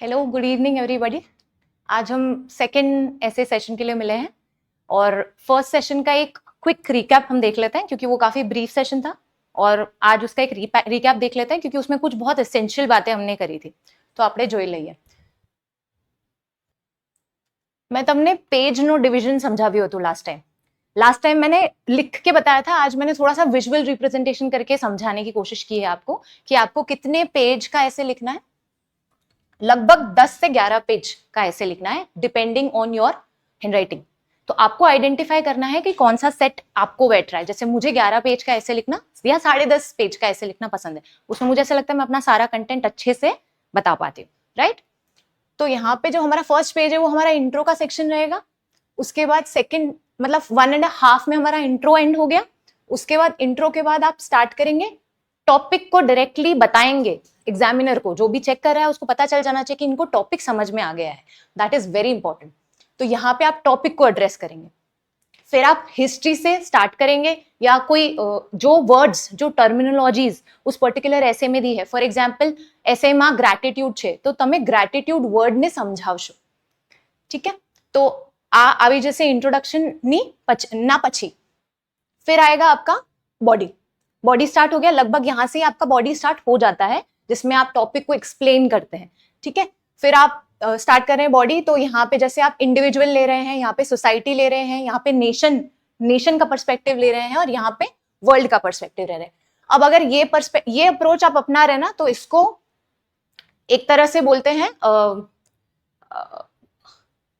Hello, good evening everybody. आज हम second ऐसे सेशन के लिए मिले हैं और फर्स्ट सेशन का एक क्विक रिकैप हम देख लेते हैं क्योंकि वो काफ़ी ब्रीफ सेशन था। और आज उसका एक रिकैप देख लेते हैं क्योंकि उसमें कुछ बहुत एसेंशियल बातें हमने करी थी। तो आपने જોઈ લઈએ। मैं તમને पेज नो डिवीजन समझाव्યું હતું लास्ट टाइम मैंने लिख के बताया था। आज मैंने थोड़ा सा विजुअल रिप्रेजेंटेशन करके समझाने की कोशिश की है आपको कि आपको कितने पेज का ऐसे लिखना है। लगभग 10 से 11 पेज का ऐसे लिखना है डिपेंडिंग ऑन योर हैंडराइटिंग। तो आपको आइडेंटिफाई करना है कि कौन सा सेट आपको बैठ रहा है। जैसे मुझे 11 पेज का ऐसे लिखना या 10.5 पेज का ऐसे लिखना पसंद है, उसमें मुझे ऐसा लगता है मैं अपना सारा कंटेंट अच्छे से बता पाती हूँ, राइट। तो यहाँ पे जो हमारा फर्स्ट पेज है वो हमारा इंट्रो का सेक्शन रहेगा। उसके बाद सेकंड मतलब 1.5 में हमारा इंट्रो एंड हो गया। उसके बाद इंट्रो के बाद आप स्टार्ट करेंगे, टॉपिक को डायरेक्टली बताएंगे एग्जामिनर को। जो भी चेक कर रहा है उसको पता चल जाना चाहिए कि इनको टॉपिक समझ में आ गया है। That is very important. तो यहाँ पे आप टॉपिक को एड्रेस करेंगे। फिर आप हिस्ट्री से स्टार्ट करेंगे या कोई जो वर्ड्स जो टर्मिनोलॉजीज उस पर्टिक्युलर एसे में दी है। फॉर एग्जाम्पल એસેમાં ગ્રેટિટ્યુડ છે તો તમે ગ્રેટિટ્યુડ વર્ડને સમજાવશો, ठीक है। तो આવી જશે इंट्रोडक्शन ना પછી फिर आएगा आपका बॉडी स्टार्ट हो गया। लगभग यहां से आपका बॉडी स्टार्ट हो जाता है जिसमें आप टॉपिक को एक्सप्लेन करते हैं, ठीक है। फिर आप स्टार्ट कर रहे हैं बॉडी, तो यहाँ पे जैसे आप इंडिविजुअल ले रहे हैं, यहाँ पे सोसाइटी ले रहे हैं, यहाँ पे नेशन का पर्सपेक्टिव ले रहे हैं और यहाँ पे वर्ल्ड का पर्सपेक्टिव ले रहे हैं। अब अगर ये अप्रोच आप अपना रहे ना तो इसको एक तरह से बोलते हैं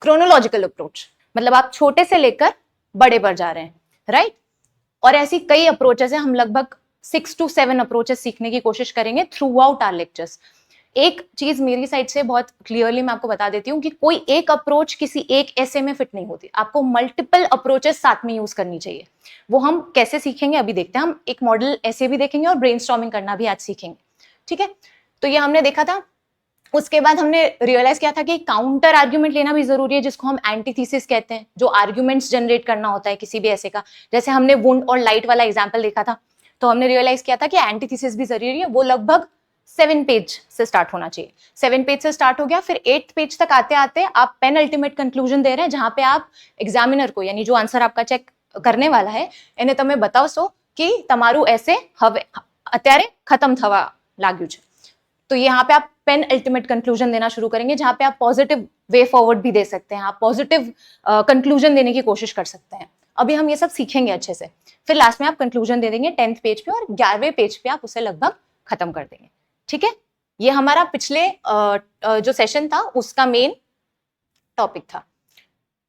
क्रोनोलॉजिकल अप्रोच। मतलब आप छोटे से लेकर बड़े पर जा रहे हैं, राइट। और ऐसी कई अप्रोचेस है। हम लगभग 6 to 7 अप्रोचेस सीखने की कोशिश करेंगे थ्रू आउट आवर लेक्चर्स। एक चीज मेरी साइड से बहुत क्लियरली मैं आपको बता देती हूँ कि कोई एक अप्रोच किसी एक ऐसे में फिट नहीं होती। आपको मल्टीपल अप्रोचेस साथ में यूज करनी चाहिए। वो हम कैसे सीखेंगे अभी देखते हैं। हम एक मॉडल ऐसे भी देखेंगे और ब्रेनस्टॉर्मिंग करना भी आज सीखेंगे, ठीक है। तो ये हमने देखा था। उसके बाद हमने रियलाइज किया था कि काउंटर आर्ग्यूमेंट लेना भी जरूरी है, जिसको हम एंटीथीसिस कहते हैं, जो आर्ग्यूमेंट्स जनरेट करना होता है किसी भी ऐसे का। जैसे हमने वुंड और लाइट वाला एग्जांपल देखा था, तो हमने रियलाइज किया था कि एंटीथीसिस भी जरूरी है। वो लगभग 7 पेज से स्टार्ट होना चाहिए। 7 पेज से स्टार्ट हो गया, फिर 8th पेज तक आते आते आप पेन अल्टीमेट कंक्लूजन दे रहे हैं, जहां पे आप एग्जामिनर को यानी जो आंसर आपका चेक करने वाला है એને તમે બતાવશો कि તમારું ऐसे હવે અત્યારે खत्म થવા લાગ્યું છે। तो यहाँ पे आप पेन अल्टीमेट कंक्लूजन देना शुरू करेंगे, जहां पे आप पॉजिटिव वे फॉरवर्ड भी दे सकते हैं, आप पॉजिटिव कंक्लूजन देने की कोशिश कर सकते हैं। अभी हम ये सब सीखेंगे अच्छे से। फिर लास्ट में आप कंक्लूजन दे देंगे 10th पेज पे और 11वें पेज पे आप उसे लगभग खत्म कर देंगे, ठीक है। ये हमारा पिछले जो सेशन था उसका मेन टॉपिक था।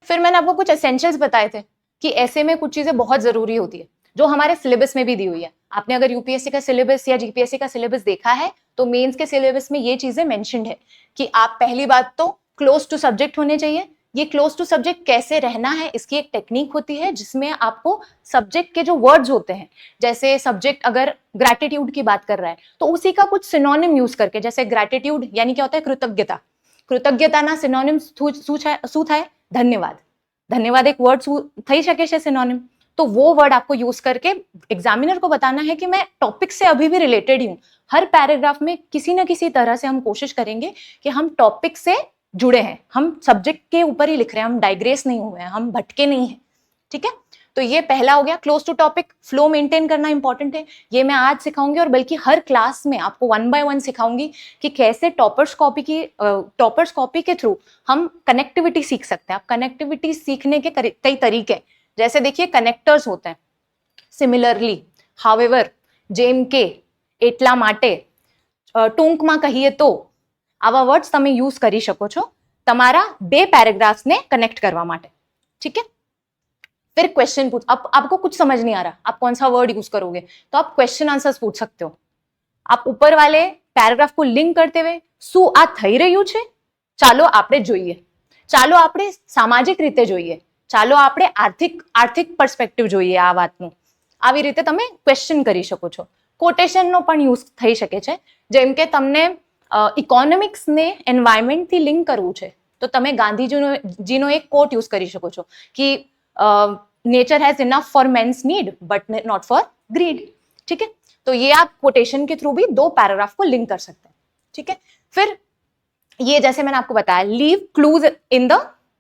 फिर मैंने आपको कुछ एसेंशियल्स बताए थे कि ऐसे में कुछ चीजें बहुत जरूरी होती है जो हमारे सिलेबस में भी दी हुई है। आपने अगर यूपीएससी का सिलेबस या जीपीएससी का सिलेबस देखा है तो मेंस के सिलेबस में ये चीजें मेंशन्ड है कि आप पहली बात तो क्लोज टू सब्जेक्ट होने चाहिए। ये क्लोज टू सब्जेक्ट कैसे रहना है इसकी एक टेक्निक होती है, जिसमें आपको सब्जेक्ट के जो वर्ड्स होते हैं, जैसे सब्जेक्ट अगर ग्रैटिट्यूड की बात कर रहा है तो उसी का कुछ सिनोनिम यूज करके, जैसे ग्रैटिट्यूड यानी क्या होता है कृतज्ञता, कृतज्ञताना सिनोनिम શું થાય ધન્યવાદ। धन्यवाद एक वर्ड થઈ શકે છે सिनोनिम। तो वो वर्ड आपको यूज करके एग्जामिनर को बताना है कि मैं टॉपिक से अभी भी रिलेटेड हूं। हर पैराग्राफ में किसी ना किसी तरह से हम कोशिश करेंगे कि हम टॉपिक से जुड़े हैं, हम सब्जेक्ट के ऊपर ही लिख रहे हैं, हम डाइग्रेस नहीं हुए हैं, हम भटके नहीं हैं, ठीक है। तो ये पहला हो गया, close to topic. Flow maintain करना इंपॉर्टेंट है, ये मैं आज सिखाऊंगी और बल्कि हर क्लास में आपको 1 by 1 सिखाऊंगी कि कैसे टॉपर्स कॉपी के थ्रू हम कनेक्टिविटी सीख सकते हैं। आप कनेक्टिविटी सीखने के कई तरीके, जैसे देखिए कनेक्टर्स होते हैं, सिमिलरली, हावेवर, जेम के, એટલા માટે, ટૂંકમાં કહીએ તો, આવા વર્ડ્સ તમે યુઝ કરી શકો છો તમારા બે પેરેગ્રાફ્સને કનેક્ટ કરવા માટે, ठीक है। फिर क्वेश्चन पूछ, अब आपको कुछ समझ नहीं आ रहा आप कौन सा वर्ड यूज करोगे तो आप क्वेश्चन आंसर्स पूछ सकते हो। आप ऊपर वाले पैराग्राफ को लिंक करते हुए શું આ થઈ રહ્યું છે, ચાલો આપણે જોઈએ, ચાલો આપણે સામાજિક રીતે જોઈએ, ચાલો આપણે આર્થિક પર્સપેક્ટિવ જોઈએ આ વાતનું। આવી રીતે તમે ક્વેશ્ચન કરી શકો છો। કોટેશનનો પણ યુઝ થઈ શકે છે, જેમ કે તમને ઇકોનોમિક્સને એન્વાયરમેન્ટથી લિંક કરવું છે તો તમે ગાંધીજીનો એક કોટ યુઝ કરી શકો છો कि nature has enough for men's need but not for greed, ठीक है। तो ये आप कोटेशन के थ्रू भी 2 पैराग्राफ को लिंक कर सकते हैं, ठीक है। फिर ये जैसे मैंने आपको बताया, लीव क्लूज इन द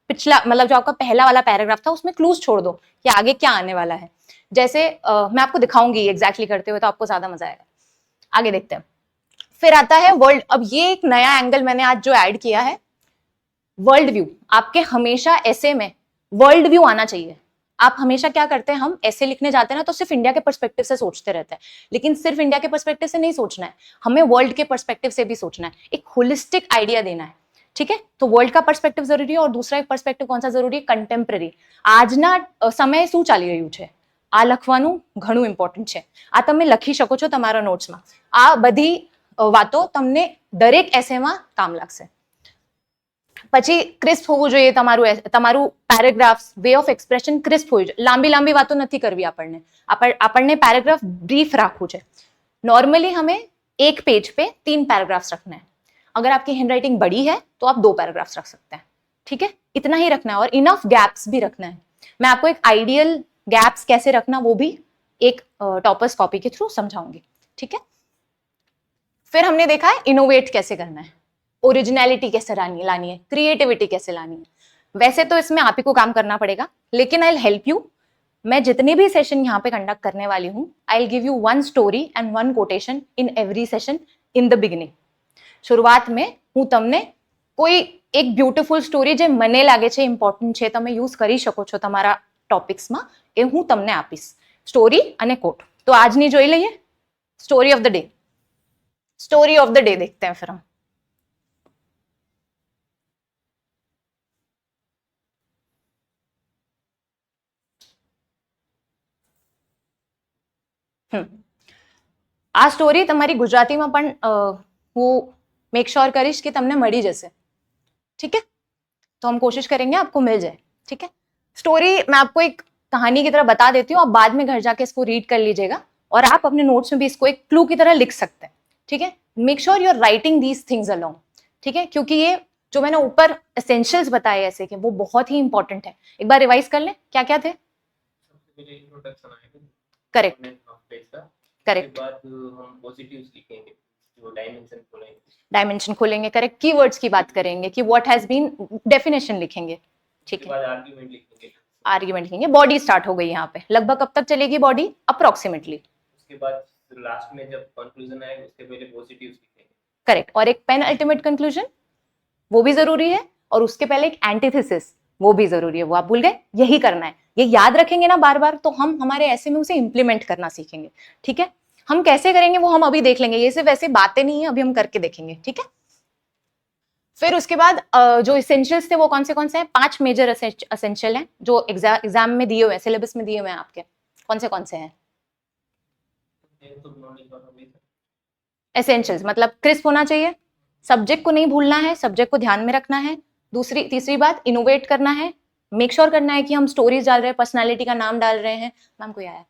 पिछला, मतलब जो आपका पहला वाला पैराग्राफ था उसमें क्लूज छोड़ दो कि आगे क्या आने वाला है। जैसे मैं आपको दिखाऊंगी एग्जैक्टली करते हुए, तो आपको ज्यादा मजा आएगा। आगे देखते हैं। फिर आता है वर्ल्ड। अब ये एक नया एंगल मैंने आज जो ऐड किया है, वर्ल्ड व्यू। आपके हमेशा ऐसे में वर्ल्ड व्यू आना चाहिए। आप हमेशा क्या करते हैं, हम ऐसे लिखने जाते हैं ना तो सिर्फ इंडिया के पर्सपेक्टिव से सोचते रहते हैं, लेकिन सिर्फ इंडिया के पर्सपेक्टिव से नहीं सोचना है, हमें वर्ल्ड के पर्सपेक्टिव से भी सोचना है, एक होलिस्टिक आइडिया देना है। ठीक है, तो वर्ल्ड का पर्सपेक्टिव जरूरी है, और दूसरा एक पर्सपेक्टिव कौन सा जरूरी है, कंटेम्पररी। આજના સમય શું ચાલી રહ્યું છે, આ લખવાનું ઘણું ઇમ્પોર્ટન્ટ છે। આ તમે લખી શકો છો તમારા નોટ્સમાં। આ બધી વાતો તમને દરેક એસેમાં કામ લાગશે। પછી ક્રિસ્પ હોવું જોઈએ તમારું paragraph, way of expression crisp હોવી જોઈએ। લાંબી લાંબી વાતો નથી કરવી આપણને, આપણને પેરેગ્રાફ ब्रीफ રાખવું છે। नॉर्मली हमें एक पेज पे 3 पैराग्राफ्स रखना है। अगर आपकी हैंडराइटिंग बड़ी है तो आप 2 पैराग्राफ्स रख सकते हैं। ठीक है, इतना ही रखना है, और इनफ गैप्स भी रखना है। मैं आपको एक आइडियल गैप्स कैसे रखना वो भी एक टॉपर्स कॉपी के थ्रू समझाऊंगी। ठीक है, फिर हमने देखा है इनोवेट कैसे करना है, ओरिजिनलिटी कैसे लानी है, क्रिएटिविटी कैसे लानी है। वैसे तो इसमें आप ही को काम करना पड़ेगा, लेकिन आई विल हेल्प यू। मैं जितने भी सेशन यहाँ पे कंडक्ट करने वाली हूँ, I will give you 1 story and 1 quotation in every session in the beginning. शुरुआत में હું તમને કોઈ એક બ્યુટીફુલ સ્ટોરી જે મને લાગે છે ઇમ્પોર્ટન્ટ છે, તમે યુઝ કરી શકો છો તમારા ટોપિક્સમાં, એ હું તમને આપીશ, સ્ટોરી અને કોટ। તો આજની જોઈ લઈએ story of the day. Story of the day देखते हैं फिर हम। આ સ્ટોરી તમારી ગુજરાતીમાં પણ હું मेक श्योर करीश कि तमने मળી जैसे। ठीक है, तो हम कोशिश करेंगे आपको मिल जाए। ठीक है, स्टोरी मैं आपको एक कहानी की तरह बता देती हूँ, आप बाद में घर जाके इसको रीड कर लीजिएगा, और आप अपने नोट्स में भी इसको एक क्लू की तरह लिख सकते हैं। ठीक है, make sure you are writing these things along. ठीक है, क्योंकि ये जो मैंने ऊपर एसेंशियल्स बताए ऐसे के, वो बहुत ही इंपॉर्टेंट है। एक बार रिवाइज कर लें, क्या क्या थे। करेक्ट करेक्ट, डायमेंशन खोलेंगे, करेक्ट, कीवर्ड्स की बात करेंगे कि व्हाट हैज बीन, डेफिनेशन लिखेंगे। ठीक है, आर्ग्यूमेंट लिखेंगे। बॉडी स्टार्ट हो गई यहाँ पे, लगभग कब तक चलेगी बॉडी, अप्रोक्सीमेटली। उसके बाद लास्ट में जब कंक्लूजन आएगा उसके पहले पॉजिटिव्स लिखेंगे। करेक्ट, और एक पेन अल्टीमेट कंक्लूजन, वो भी जरूरी है, और उसके पहले एक एंटीथेसिस, वो भी जरूरी है। वो आप भूल गए, यही करना है। ये याद रखेंगे ना बार बार, तो हम हमारे ऐसे में उसे इंप्लीमेंट करना सीखेंगे। ठीक है, हम कैसे करेंगे वो हम अभी देख लेंगे, ये सिर्फ ऐसे बातें नहीं है, अभी हम करके देखेंगे। ठीक है, फिर उसके बाद जो इसेंशियल्स थे वो कौन से हैं, 5 मेजर एसेंशियल हैं जो एग्जाम में दिए हुए हैं, सिलेबस में दिए हुए हैं आपके। कौन से हैं एसेंशियल्स? मतलब क्रिस्प होना चाहिए, सब्जेक्ट को नहीं भूलना है, सब्जेक्ट को ध्यान में रखना है। तीसरी बात, इनोवेट करना है, मेक श्योर करना है कि हम स्टोरीज डाल रहे हैं, पर्सनालिटी का नाम डाल रहे हैं, नाम कोई आया,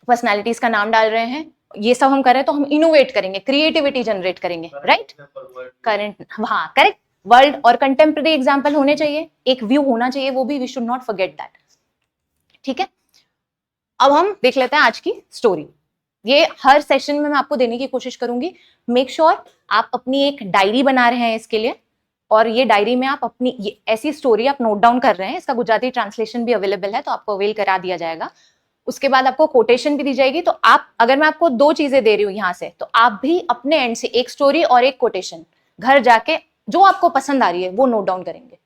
पर्सनालिटीज का नाम डाल रहे हैं, ये सब हम कर रहे हैं, तो हम इनोवेट करेंगे, क्रिएटिविटी जनरेट करेंगे। राइट, करंट, हाँ करेक्ट, वर्ल्ड और कंटेम्प्रेरी एग्जाम्पल होने चाहिए, एक व्यू होना चाहिए, वो भी we should not forget that. ठीक है, अब हम देख लेते हैं आज की स्टोरी। ये हर सेशन में मैं आपको देने की कोशिश करूंगी। मेक श्योर आप अपनी एक डायरी बना रहे हैं इसके लिए, और ये डायरी में आप अपनी ये ऐसी स्टोरी आप नोट डाउन कर रहे हैं। इसका गुजराती ट्रांसलेशन भी अवेलेबल है, तो आपको अवेल करा दिया जाएगा। उसके बाद आपको कोटेशन भी दी जाएगी। तो आप, अगर मैं आपको 2 चीजें दे रही हूँ यहाँ से, तो आप भी अपने एंड से एक स्टोरी और एक कोटेशन घर जाके जो आपको पसंद आ रही है वो नोट डाउन करेंगे।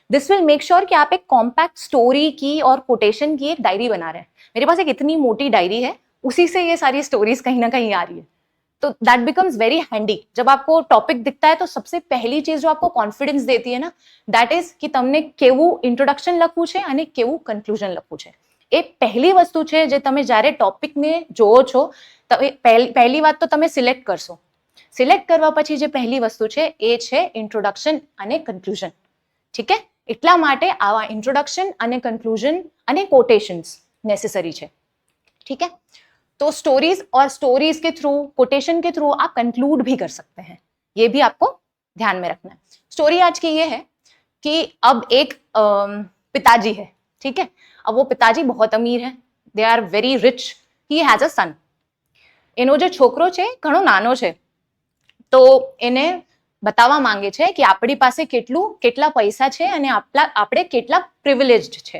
दिस विल मेक श्योर कि आप एक कॉम्पैक्ट स्टोरी की और कोटेशन की एक डायरी बना रहे हैं। मेरे पास एक इतनी मोटी डायरी है, उसी से ये सारी स्टोरीज कहीं ना कहीं आ रही है, तो दैट बिकम्स वेरी हैंडी। जब आपको टॉपिक दिखता है तो सबसे पहली चीज जो आपको कॉन्फिडेंस देती है ना, दैट इज कि તમને કેવું ઇન્ટ્રોડક્શન લખવું છે અને કેવું કન્ક્લુઝન લખવું છે। એ પહેલી વસ્તુ છે જે તમે જ્યારે ટોપિકને જોવો છો, પહેલી વાત તો તમે સિલેક્ટ કરશો। સિલેક્ટ કરવા પછી જે પહેલી વસ્તુ છે એ છે ઇન્ટ્રોડક્શન અને કન્ક્લુઝન। ठीक है, એટલા માટે આવા ઇન્ટ્રોડક્શન અને કન્ક્લુઝન અને કોટેશન્સ નેસેસરી છે। ठीक है, तो स्टोरीज और स्टोरीज के थ्रू, कोटेशन के थ्रू आप कंक्लूड भी कर सकते हैं, ये भी आपको ध्यान में रखना है। स्टोरी आज की ये है कि अब एक पिताजी है। ठीक है, अब वो पिताजी बहुत अमीर है, they are very rich, he has a son. एनो जो छोकरो छे घणो नानो छे, तो एने બતાવવા માંગે છે કે આપણી પાસે કેટલા પૈસા છે અને આપણે કેટલા પ્રિવિલેજ્ડ છે.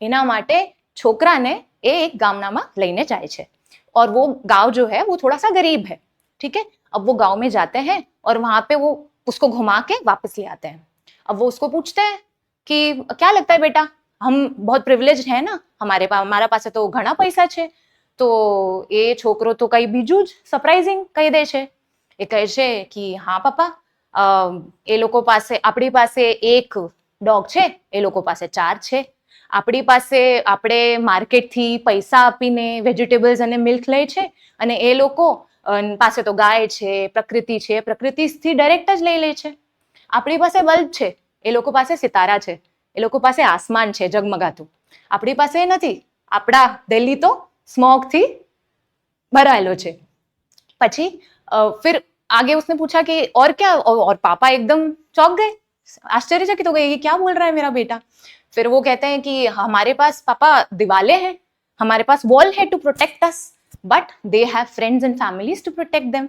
એના માટે છોકરાને એ એક ગામડામાં લઈને જાય છે. और वो गांव जो है वो थोड़ा सा गरीब है. ठीक है. अब वो गांव में जाते हैं और वहां पे वो उसको घुमा के वापस ले आते हैं. अब वो उसको पूछते हैं कि क्या लगता है बेटा, हम बहुत प्रिविलेज्ड है ना, हमारा પાસે તો ઘણા પૈસા છે. તો એ છોકરો તો કઈ બીજું જ સરપ્રાઇઝિંગ કહી દે છે. એ કહે છે કે હા પપ્પા, એ લોકો પાસે, આપણી પાસે એક ડોગ છે, એ લોકો પાસે 4 છે. આપણી પાસે આપણે માર્કેટથી પૈસા આપીને વેજીટેબલ્સ અને મિલ્ક લે છે અને એ લોકો પાસે તો ગાય છે, પ્રકૃતિ છે, પ્રકૃતિથી ડાયરેક્ટ જ લઈ લે છે. આપણી પાસે બલ્બ છે, એ લોકો પાસે સિતારા છે, એ લોકો પાસે આસમાન છે જગમગાતું. આપણી પાસે નથી. આપણા દિલ્હી તો સ્મોગથી ભરાયેલો છે. પછી फिर आगे उसने पूछा कि और क्या, और पापा एकदम चौंक गए, आश्चर्यचकित हो गए, ये क्या बोल रहा है मेरा बेटा. फिर वो कहते हैं कि हमारे पास पापा दीवारें हैं, हमारे पास वॉल है to protect us, but they have friends and families to protect them.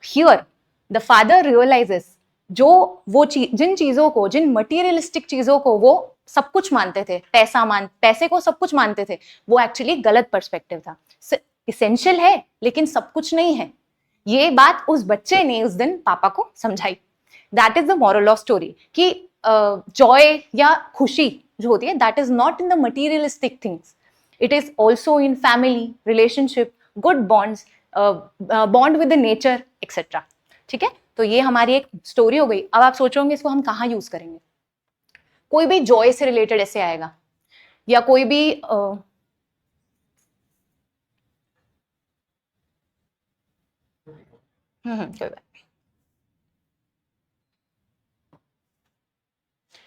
Here the father realises, जो वो जिन चीजों को, जिन मटीरियलिस्टिक चीजों को वो सब कुछ मानते थे, पैसे को सब कुछ मानते थे, वो एक्चुअली गलत पर्सपेक्टिव था. इसेंशियल है लेकिन सब कुछ नहीं है. ये बात उस बच्चे ने उस दिन पापा को समझाई. That is the moral of story कि जॉय या खुशी जो होती है, that is not in the materialistic things, it is also in family, relationship, good bonds, bond with the nature etcetera. ठीक है. तो ये हमारी एक स्टोरी हो गई. अब आप सोचोगे इसको हम कहाँ यूज करेंगे. कोई भी जॉय से रिलेटेड ऐसे आएगा या कोई भी कोई बात.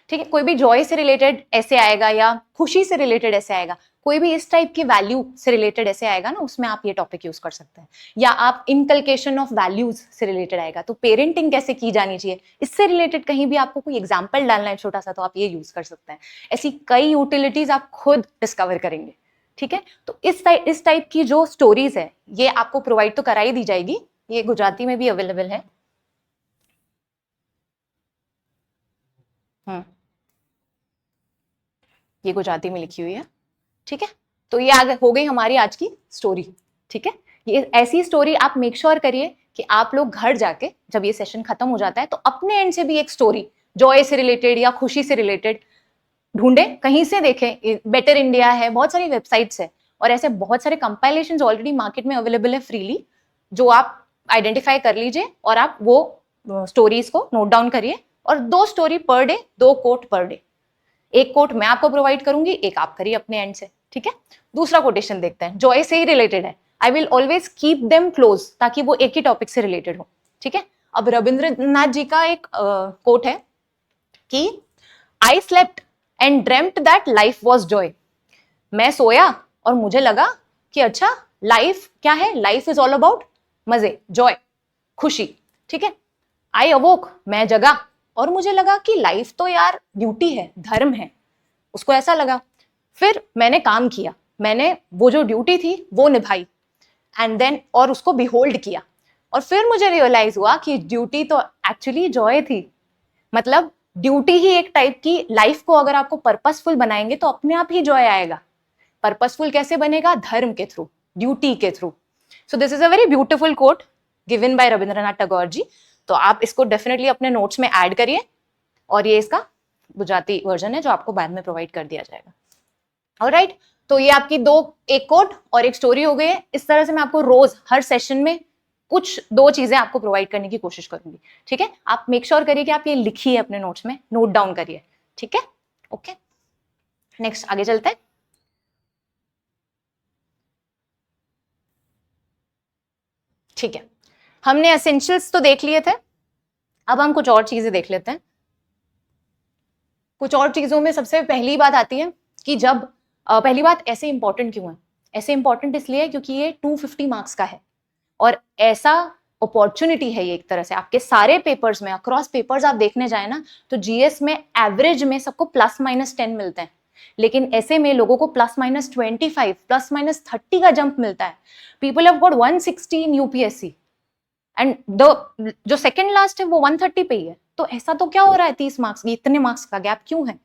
ठीक है. कोई भी जॉय से रिलेटेड ऐसे आएगा या खुशी से रिलेटेड ऐसे आएगा, कोई भी इस टाइप की वैल्यू से रिलेटेड ऐसे आएगा ना, उसमें आप ये टॉपिक यूज कर सकते हैं. या आप इनकलकेशन ऑफ वैल्यूज से रिलेटेड आएगा, तो पेरेंटिंग कैसे की जानी चाहिए, इससे रिलेटेड कहीं भी आपको कोई एग्जाम्पल डालना है छोटा सा, तो आप ये यूज कर सकते हैं. ऐसी कई यूटिलिटीज आप खुद डिस्कवर करेंगे. ठीक है. तो इस टाइप की जो स्टोरीज है ये आपको प्रोवाइड तो कराई दी जाएगी. ये गुजराती में भी अवेलेबल है. ये गुजराती में लिखी हुई है. ठीक है. तो ये आगे हो गई हमारी आज की स्टोरी. ठीक है. ये ऐसी स्टोरी आप मेक श्योर करिए कि आप लोग घर जाके जब ये सेशन खत्म हो जाता है तो अपने एंड से भी एक स्टोरी जॉय से रिलेटेड या खुशी से रिलेटेड ढूंढे, कहीं से देखें. बेटर इंडिया है, बहुत सारी वेबसाइट्स है और ऐसे बहुत सारे कंपाइलेशंस ऑलरेडी मार्केट में अवेलेबल है फ्रीली, जो आप आइडेंटिफाई कर लीजिए और आप वो स्टोरीज को नोट डाउन करिए. और 2 story per day, 2 quote per day. एक कोट मैं आपको प्रोवाइड करूंगी, एक आप करिए अपने एंड से. ठीक है. दूसरा कोटेशन देखते हैं, जॉय से ही रिलेटेड है. I will always keep them close, ताकि वो एक ही टॉपिक से रिलेटेड हो. ठीक है. अब रविंद्रनाथ जी का एक कोट है कि I slept and dreamt that life was Joy. मैं सोया और मुझे लगा कि अच्छा लाइफ क्या है, लाइफ इज ऑल अबाउट मजे, जॉय, खुशी. ठीक है. आई अवोक, मैं जगा और मुझे लगा कि लाइफ तो यार ड्यूटी है, धर्म है. उसको ऐसा लगा. फिर मैंने काम किया, मैंने वो जो ड्यूटी थी वो निभाई एंड देन और उसको बिहोल्ड किया. और फिर मुझे रियलाइज हुआ कि ड्यूटी तो एक्चुअली जॉय थी. मतलब ड्यूटी ही एक टाइप की, लाइफ को अगर आपको पर्पसफुल बनाएंगे तो अपने आप ही जॉय आएगा. पर्पसफुल कैसे बनेगा? धर्म के थ्रू, ड्यूटी के through. So this is a very beautiful quote given by Rabindranath Tagore ji. तो आप इसको डेफिनेटली अपने नोट्स में ऐड करिए और ये इसका गुजराती वर्जन है जो आपको बाद में प्रोवाइड कर दिया जाएगा. ऑलराइट. तो ये आपकी एक कोट और एक स्टोरी हो गई है. इस तरह से मैं आपको रोज हर सेशन में कुछ 2 चीजें आपको प्रोवाइड करने की कोशिश करूंगी. ठीक है. आप मेक श्योर करिए कि आप ये लिखिए अपने नोट्स में, नोट डाउन करिए. ठीक है. ओके. नेक्स्ट आगे चलते हैं. ठीक है. हमने एसेंशियल्स तो देख लिए थे, अब हम कुछ और चीजें देख लेते हैं. कुछ और चीजों में सबसे पहली बात आती है कि जब पहली बात ऐसे इंपॉर्टेंट क्यों है. ऐसे इंपॉर्टेंट इसलिए क्योंकि ये 250 मार्क्स का है और ऐसा अपॉर्चुनिटी है ये एक तरह से आपके सारे पेपर्स में, अक्रॉस पेपर्स आप देखने जाए ना तो जीएस में एवरेज में सबको +-10 मिलते हैं, लेकिन ऐसे में लोगों को +-25, +-30 का जंप मिलता है. People have got 160 in UPSC. And the जो सेकंड लास्ट है वो 130 पे ही है। तो ऐसा तो क्या हो रहा है 30 मार्क्स, इतने मार्क्स का गैप क्यों है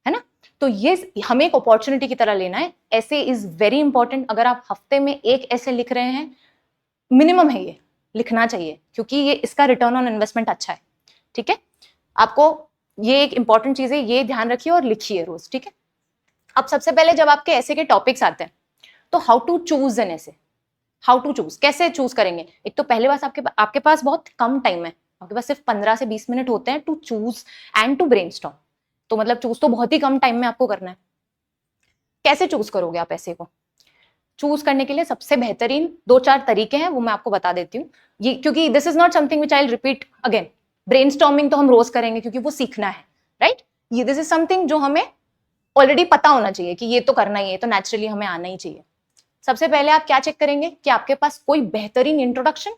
ना? तो ये हमें एक अपॉर्चुनिटी की तरह लेना है। ऐसे इज वेरी इंपॉर्टेंट। अगर आप हफ्ते में एक ऐसे लिख रहे हैं, मिनिमम है ये, लिखना चाहिए, क्योंकि ये इसका रिटर्न ऑन इन्वेस्टमेंट अच्छा है। ठीक है, आपको ये एक इंपॉर्टेंट चीज है, ये ध्यान रखिए और लिखिए रोज। ठीक है, अब सबसे पहले जब आपके ऐसे के टॉपिक्स आते हैं तो हाउ टू चूज एन ऐसे, हाउ टू चूज, कैसे चूज करेंगे? एक तो पहले बात आपके पास बहुत कम टाइम है, आपके पास सिर्फ 15 से 20 मिनट होते हैं to choose and to brainstorm. तो मतलब चूज तो बहुत ही कम टाइम में आपको करना है। कैसे चूज करोगे आप ऐसे को? चूज करने के लिए सबसे बेहतरीन 2-4 तरीके हैं, वो मैं आपको बता देती हूँ। ये क्योंकि this is not something which I will repeat again. Brainstorming तो हम रोज करेंगे क्योंकि वो सीखना है, राइट? ये दिस इज समथिंग जो हमें ऑलरेडी पता होना चाहिए कि ये तो करना ही है, तो नेचुरली हमें आना ही चाहिए। सबसे पहले आप क्या चेक करेंगे कि आपके पास कोई बेहतरीन इंट्रोडक्शन,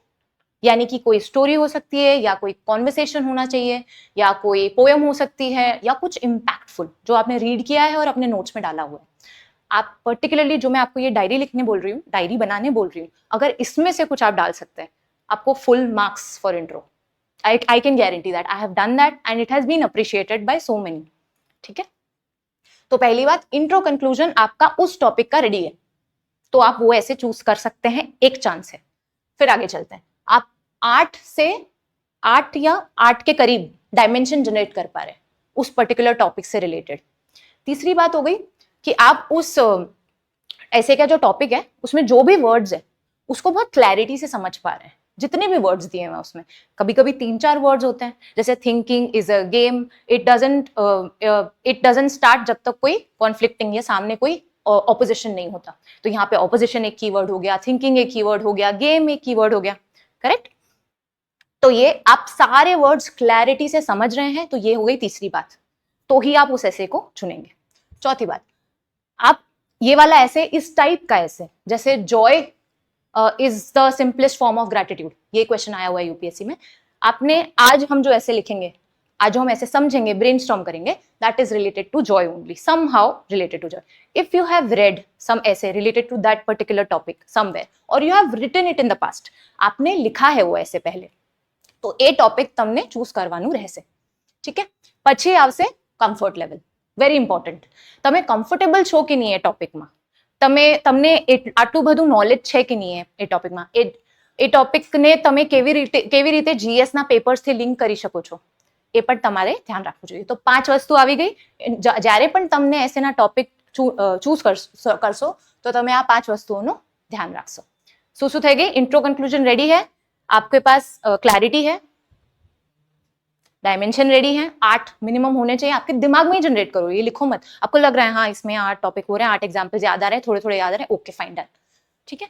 यानी कि कोई स्टोरी हो सकती है, या कोई कॉन्वर्सेशन होना चाहिए, या कोई पोएम हो सकती है, या कुछ इम्पैक्टफुल जो आपने रीड किया है और अपने नोट्स में डाला हुआ है। आप पर्टिकुलरली जो मैं आपको ये डायरी लिखने बोल रही हूँ, डायरी बनाने बोल रही हूँ, अगर इसमें से कुछ आप डाल सकते हैं, आपको full marks for intro. I can guarantee that, I have done that and it has been appreciated by so many. ठीक है, तो पहली बात, इंट्रो कंक्लूजन आपका उस टॉपिक का रेडी है, तो आप वो ऐसे चूज कर सकते हैं, एक चांस है। फिर आगे चलते हैं। आप 8 या 8 के करीब डायमेंशन जनरेट कर पा रहे हैं उस पर्टिकुलर टॉपिक से रिलेटेड। तीसरी बात हो गई कि आप उस ऐसे का जो टॉपिक है उसमें जो भी वर्ड्स है उसको बहुत क्लैरिटी से समझ पा रहे हैं। जितने भी वर्ड्स दिए हैं उसमें कभी कभी 3-4 वर्ड्स होते हैं, जैसे thinking is a game, it doesn't start जब तक कोई कॉन्फ्लिक्टिंग या सामने कोई ऑपोजिशन नहीं होता। तो यहाँ पे ऑपोजिशन एक कीवर्ड हो गया, थिंकिंग एक कीवर्ड हो गया, गेम एक कीवर्ड हो गया, करेक्ट? तो ये आप सारे वर्ड्स क्लैरिटी से समझ रहे हैं, तो ये हो गई तीसरी बात, तो ही आप उस ऐसे को चुनेंगे। चौथी बात, आप ये वाला ऐसे, इस टाइप का ऐसे, जैसे Joy is the simplest form of gratitude, ये क्वेश्चन आया हुआ है यूपीएससी में। आपने आज हम जो ऐसे लिखेंगे, आज जो हम ऐसे समझेंगे, ब्रेनस्टॉर्म करेंगे, that is related to joy only, somehow related to joy. If you have read some essays related to that particular topic somewhere, और you have written it in the past, आपने लिखा है वो ऐसे पहले, तो ए टॉपिक तमने चूज करवानु રહેશે। ठीक है, પછી આવશે કમ્ફર્ટ લેવલ, વેરી ઇમ્પોર્ટન્ટ। તમે કમ્ફર્ટેબલ છો કે નહીં એ ટોપિકમાં, તમને આટલું બધું નોલેજ છે કે નહીં એ ટોપિકમાં, એ ટોપિકને તમે કેવી રીતે જીએસ ના પેપર્સથી લિંક કરી શકો છો, એ પણ તમારે ધ્યાન રાખવું જોઈએ। તો 5 વસ્તુ આવી ગઈ। જ્યારે પણ તમને એસેના ટોપિક ચૂઝ કરશો તો તમે આ 5 વસ્તુઓનું ધ્યાન રાખશો। શું થઈ ગઈ? ઇન્ટ્રો કન્ક્લુઝન રેડી है, आपके पास क्लैरिटी है, डायमेंशन रेडी है, 8 मिनिमम होने चाहिए, आपके दिमाग में ही जनरेट करो, ये लिखो मत। आपको लग रहा है हाँ इसमें 8 टॉपिक हो रहे हैं, 8 एग्जाम्पल्स याद आ रहे हैं, थोड़े थोड़े याद आ रहे हैं, ओके फाइन डन। ठीक है,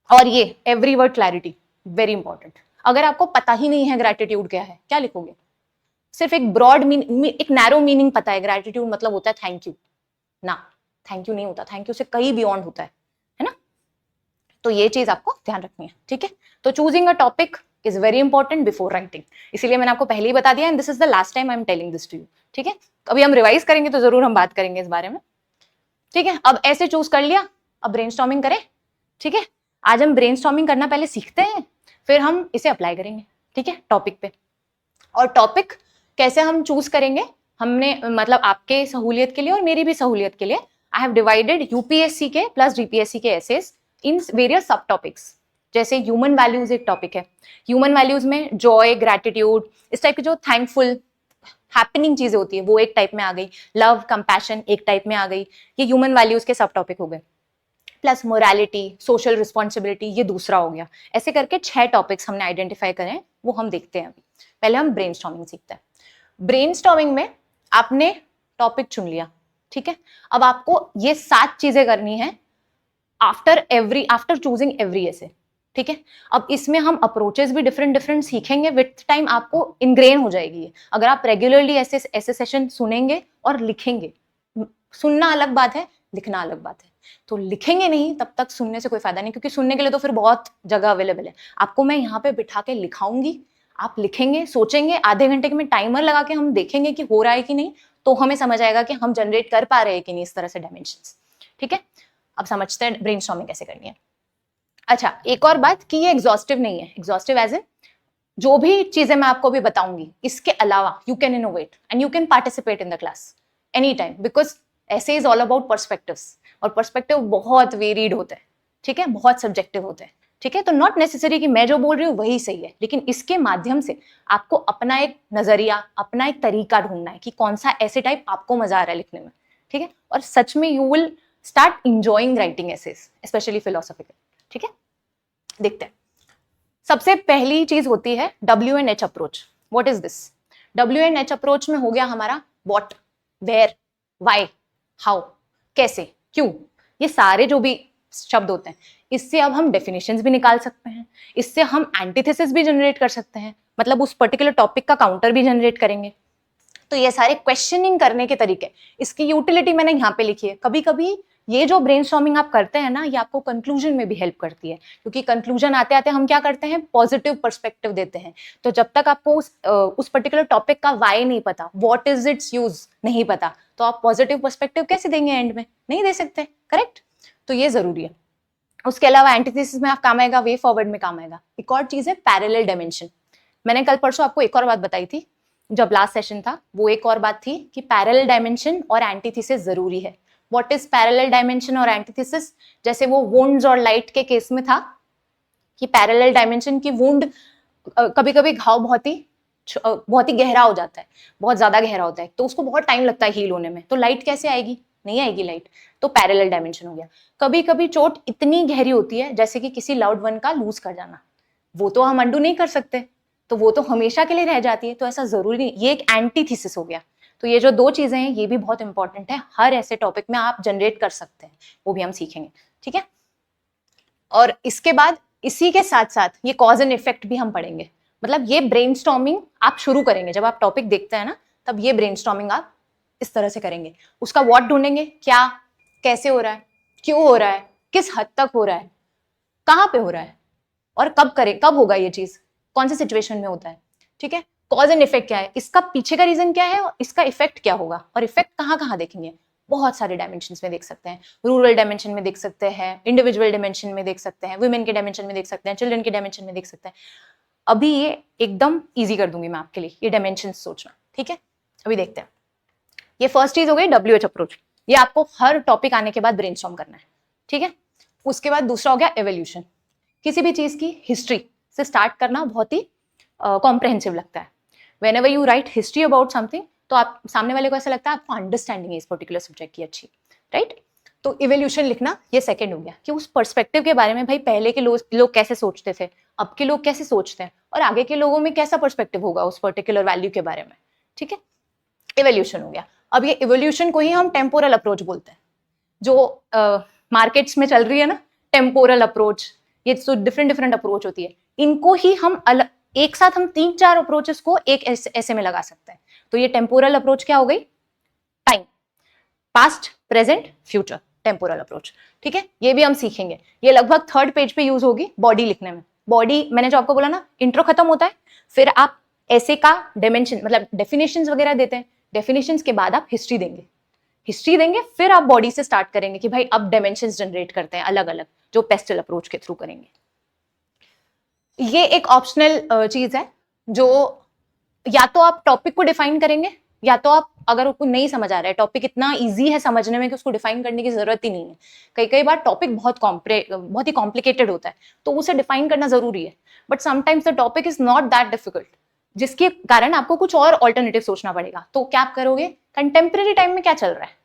और ये every word clarity very important. अगर आपको पता ही नहीं है ग्रैटिट्यूड क्या है, क्या लिखोगे? सिर्फ एक ब्रॉड मीनिंग, एक नैरो मीनिंग पता है, ग्रैटिट्यूड मतलब होता है थैंक यू, ना, थैंक यू नहीं होता, थैंक यू से कहीं बियॉन्ड होता है ना? तो ये चीज आपको ध्यान रखनी है। ठीक है, तो choosing a topic is very important before writing, इसीलिए मैंने आपको पहले ही बता दिया, and this is the last time I am telling this to you. ठीक है, अभी हम रिवाइज करेंगे तो जरूर हम बात करेंगे इस बारे में। ठीक है, अब ऐसे चूज कर लिया, अब ब्रेनस्टॉर्मिंग करें। ठीक है, आज हम ब्रेनस्टॉर्मिंग करना पहले सीखते हैं, फिर हम इसे अप्लाई करेंगे। ठीक है, टॉपिक पे। और टॉपिक कैसे हम चूज करेंगे, हमने मतलब आपके सहूलियत के लिए और मेरी भी सहूलियत के लिए आई हैव डिवाइडेड यूपीएससी के प्लस डीपीएससी के एसेस इन वेरियस सब टॉपिक्स। जैसे ह्यूमन वैल्यूज एक टॉपिक है, ह्यूमन वैल्यूज में जॉय, ग्रैटिट्यूड, इस टाइप की जो थैंकफुल हैपनिंग चीजें होती है वो एक टाइप में आ गई, लव, कंपैशन एक टाइप में आ गई, ये ह्यूमन वैल्यूज के सब टॉपिक हो गए। प्लस मोरालिटी, सोशल रिस्पॉन्सिबिलिटी, ये दूसरा हो गया। ऐसे करके 6 टॉपिक्स हमने आइडेंटिफाई करे, वो हम देखते हैं अभी। पहले हम ब्रेनस्टॉर्मिंग सीखते हैं। ब्रेनस्टॉर्मिंग में आपने टॉपिक चुन लिया, ठीक है, अब आपको ये 7 चीजें करनी है आफ्टर चूजिंग एवरी ऐसे। ठीक है, अब इसमें हम अप्रोचेस भी डिफरेंट डिफरेंट सीखेंगे, विथ टाइम आपको इनग्रेन हो जाएगी। अगर आप रेगुलरली ऐसे सेशन सुनेंगे और लिखेंगे, सुनना अलग बात है, लिखना अलग बात है। तो लिखेंगे नहीं तब तक सुनने से कोई फायदा नहीं, क्योंकि सुनने के लिए तो फिर बहुत जगह अवेलेबल है। आपको मैं यहाँ पे बिठा के लिखाऊंगी, आप लिखेंगे, सोचेंगे, आधे घंटे के में टाइमर लगा के हम देखेंगे कि हो रहा है कि नहीं, तो हमें समझ आएगा कि हम जनरेट कर पा रहे हैं कि नहीं इस तरह से डायमेंशंस। ठीक है, अब समझते हैं ब्रेनस्टॉर्मिंग कैसे करनी है। अच्छा, एक और बात कि ये एग्जॉस्टिव नहीं है। एग्जॉस्टिव एज इन जो भी चीजें मैं आपको भी बताऊंगी, इसके अलावा you can innovate and you can participate in the class any time, because ऐसे इज ऑल अबाउट पर्सपेक्टिव्स, और पर्सपेक्टिव बहुत वेरीड होते हैं, ठीक है, बहुत सब्जेक्टिव होते हैं, ठीक है। तो नॉट नेसेसरी कि मैं जो बोल रही हूँ वही सही है, लेकिन इसके माध्यम से आपको अपना एक नजरिया, अपना एक तरीका ढूंढना है कि कौन सा ऐसे टाइप आपको मजा आ रहा है लिखने में, ठीक है। और सच में you will start enjoying writing essays, specially philosophical, ठीक है। देखते हैं, सबसे पहली चीज होती है WNH approach. What is this? WNH approach में हो गया हमारा व्हाट, वेयर, व्हाई, हाउ, कैसे, क्यों, ये सारे जो भी शब्द होते हैं, इससे अब हम डेफिनेशंस भी निकाल सकते हैं, इससे हम एंटीथेसिस भी जनरेट कर सकते हैं, मतलब उस पर्टिकुलर टॉपिक का काउंटर भी जनरेट करेंगे। तो ये सारे क्वेश्चनिंग करने के तरीके, इसकी यूटिलिटी मैंने यहाँ पे लिखी है। कभी कभी ये जो ब्रेनस्टॉर्मिंग आप करते हैं ना, ये आपको कंक्लूजन में भी हेल्प करती है, क्योंकि कंक्लूजन आते आते हम क्या करते हैं, पॉजिटिव पर्सपेक्टिव देते हैं। तो जब तक आपको उस पर्टिकुलर टॉपिक का वाई नहीं पता, व्हाट इज इट्स यूज नहीं पता, तो आप पॉजिटिव पर्सपेक्टिव कैसे देंगे एंड में? नहीं दे सकते, करेक्ट। तो ये जरूरी है। उसके अलावा एंटीथेसिस में आप काम आएगा, वे फॉरवर्ड में काम आएगा। एक और चीज है पैरेलल डायमेंशन। मैंने कल परसों आपको एक और बात बताई थी, जब लास्ट सेशन था, वो एक और बात थी कि पैरेलल डायमेंशन और एंटीथेसिस जरूरी है। व्हाट इज पैरेलल डायमेंशन और एंटीथेसिस? जैसे वो वुंड्स और लाइट के केस में था कि पैरेलल डायमेंशन की वुंड, कभी कभी घाव बहुत ही गहरा हो जाता है, बहुत ज्यादा गहरा होता है, तो उसको बहुत टाइम लगता है हील होने में, तो लाइट कैसे आएगी? नहीं आएगी लाइट, तो पैरेलल डायमेंशन हो गया। कभी कभी चोट इतनी गहरी होती है, जैसे कि किसी लव्ड वन का लूज कर जाना, वो तो हम अंडू नहीं कर सकते, तो वो तो हमेशा के लिए रह जाती है, तो ऐसा जरूरी नहीं। ये एक एंटीथेसिस हो गया। तो ये जो दो चीजें हैं, ये भी बहुत इंपॉर्टेंट है, हर ऐसे टॉपिक में आप जनरेट कर सकते हैं, वो भी हम सीखेंगे, ठीक है। और इसके बाद इसी के साथ साथ ये कॉज एंड इफेक्ट भी हम पढ़ेंगे। मतलब ये ब्रेनस्टॉर्मिंग आप शुरू करेंगे, जब आप टॉपिक देखते हैं ना, तब ये ब्रेनस्टॉर्मिंग आप इस तरह से करेंगे। उसका व्हाट ढूंढेंगे, क्या, कैसे हो रहा है, क्यों हो रहा है, किस हद तक हो रहा है, कहां पे हो रहा है, और कब होगा ये चीज, कौन से सिचुएशन में होता है, ठीक है। कॉज एंड इफेक्ट क्या है, इसका पीछे का रीजन क्या है, और इसका इफेक्ट क्या होगा, और इफेक्ट कहां कहां देखेंगे, बहुत सारे डायमेंशन में देख सकते हैं। रूरल डायमेंशन में देख सकते हैं, इंडिविजुअल डायमेंशन में देख सकते हैं, वुमेन के डायमेंशन में देख सकते हैं, चिल्ड्रन के डायमेंशन में देख सकते हैं। अभी ये एकदम ईजी कर दूंगी मैं आपके लिए, ये डायमेंशन सोचना, ठीक है। अभी देखते हैं, ये फर्स्ट चीज हो गई WH अप्रोच, ये आपको हर टॉपिक आने के बाद ब्रेनस्टॉर्म करना है, ठीक है। उसके बाद दूसरा हो गया एवोल्यूशन। किसी भी चीज की हिस्ट्री से स्टार्ट करना बहुत ही कॉम्प्रहेंसिव लगता है। Whenever you right history about something, तो आप सामने वाले को ऐसा लगता है आपको अंडरस्टैंडिंग है इस पर्टिकुलर सब्जेक्ट की अच्छी, राइट। तो इवोल्यूशन लिखना ये सेकंड हो गया, कि उस पर्सपेक्टिव के बारे में, भाई पहले के लोग कैसे सोचते थे, अब के लोग कैसे सोचते हैं, और आगे के लोगों में कैसा पर्सपेक्टिव होगा उस पर्टिकुलर वैल्यू के बारे में, ठीक है। इवोल्यूशन हो गया। अब ये इवोल्यूशन को ही हम टेम्पोरल अप्रोच बोलते हैं, जो मार्केट्स में चल रही है ना, टेम्पोरल अप्रोच, ये तो डिफरेंट अप्रोच होती है, इनको ही हम एक साथ हम 3-4 अप्रोचेस को एक ऐसे में लगा सकते हैं। तो ये टेम्पोरल अप्रोच क्या हो गई, time, past, present, future, temporal approach, ठीक है। ये भी हम सीखेंगे, ये लगभग 3rd पेज पे यूज होगी बॉडी लिखने में। बॉडी मैंने जो आपको बोला ना, इंट्रो खत्म होता है, फिर आप ऐसे का डायमेंशन मतलब डेफिनेशंस वगैरह देते हैं, डेफिनेशंस के बाद आप हिस्ट्री देंगे, फिर आप बॉडी से स्टार्ट करेंगे कि भाई अब डायमेंशंस जनरेट करते हैं अलग अलग, जो पेस्टल अप्रोच के थ्रू करेंगे। ये एक ऑप्शनल चीज है, जो या तो आप टॉपिक को डिफाइन करेंगे, या तो आप, अगर आपको नहीं समझ आ रहा है, टॉपिक इतना इजी है समझने में कि उसको डिफाइन करने की जरूरत ही नहीं है। कई बार टॉपिक बहुत ही कॉम्प्लिकेटेड होता है, तो उसे डिफाइन करना जरूरी है, but sometimes the topic is not that difficult, जिसके कारण आपको कुछ और ऑल्टरनेटिव सोचना पड़ेगा। तो क्या आप करोगे, कंटेम्परेरी टाइम में क्या चल रहा है,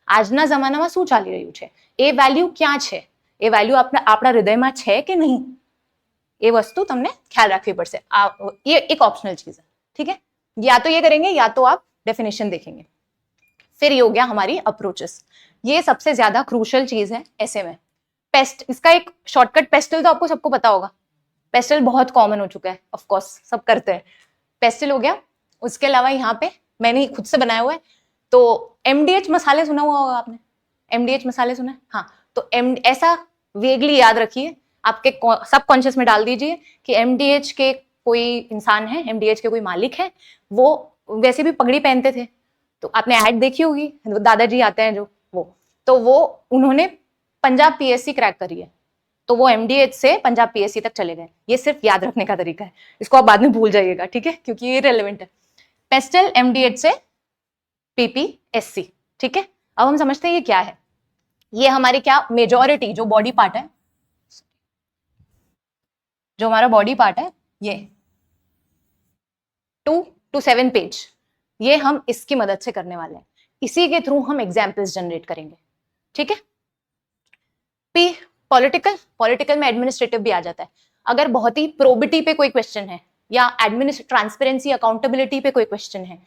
આજના જમાનામાં શું ચાલી રહ્યું છે, એ વેલ્યુ ક્યાં છે, એ વેલ્યુ આપણા હૃદયમાં છે કે નહીં, એ વસ્તુ તમને ખ્યાલ રાખવી પડશે। ये एक ऑप्शनल चीज है, ठीक है। या तो ये करेंगे, या तो आप डेफिनेशन देखेंगे। फिर ये हो गया हमारी अप्रोचेस, ये सबसे ज्यादा क्रूशियल चीज है ऐसे में। पेस्ट, इसका एक शॉर्टकट पेस्टल तो आपको सबको पता होगा, पेस्टल बहुत कॉमन हो चुका है, ऑफकोर्स सब करते हैं, पेस्टल हो गया। उसके अलावा यहाँ पे मैंने खुद से बनाया हुआ है, तो MDH मसाले सुना हुआ होगा आपने, MDH मसाले सुना है, हाँ। तो ऐसा वेगली याद रखिए, आपके सब कॉन्शियस में डाल दीजिए कि MDH के कोई इंसान है, MDH के कोई मालिक है, वो वैसे भी पगड़ी पहनते थे, तो आपने ऐड देखी होगी, दादाजी आते हैं जो, वो उन्होंने पंजाब PSC क्रैक करी है, तो वो MDH से पंजाब PSC तक चले गए। ये सिर्फ याद रखने का तरीका है, इसको आप बाद में भूल जाइएगा, ठीक है, क्योंकि ये रेलेवेंट है। पेस्टल MDH से PPSC, ठीक है। अब हम समझते हैं ये क्या है। ये हमारी क्या मेजॉरिटी जो बॉडी पार्ट है, जो हमारा बॉडी पार्ट है, ये 2 to 7 पेज, ये हम इसकी मदद से करने वाले हैं। इसी के थ्रू हम एग्जाम्पल्स जनरेट करेंगे, ठीक है। P पॉलिटिकल में एडमिनिस्ट्रेटिव भी आ जाता है। अगर बहुत ही प्रोबिटी पे कोई क्वेश्चन है या ट्रांसपेरेंसी अकाउंटेबिलिटी पे कोई क्वेश्चन है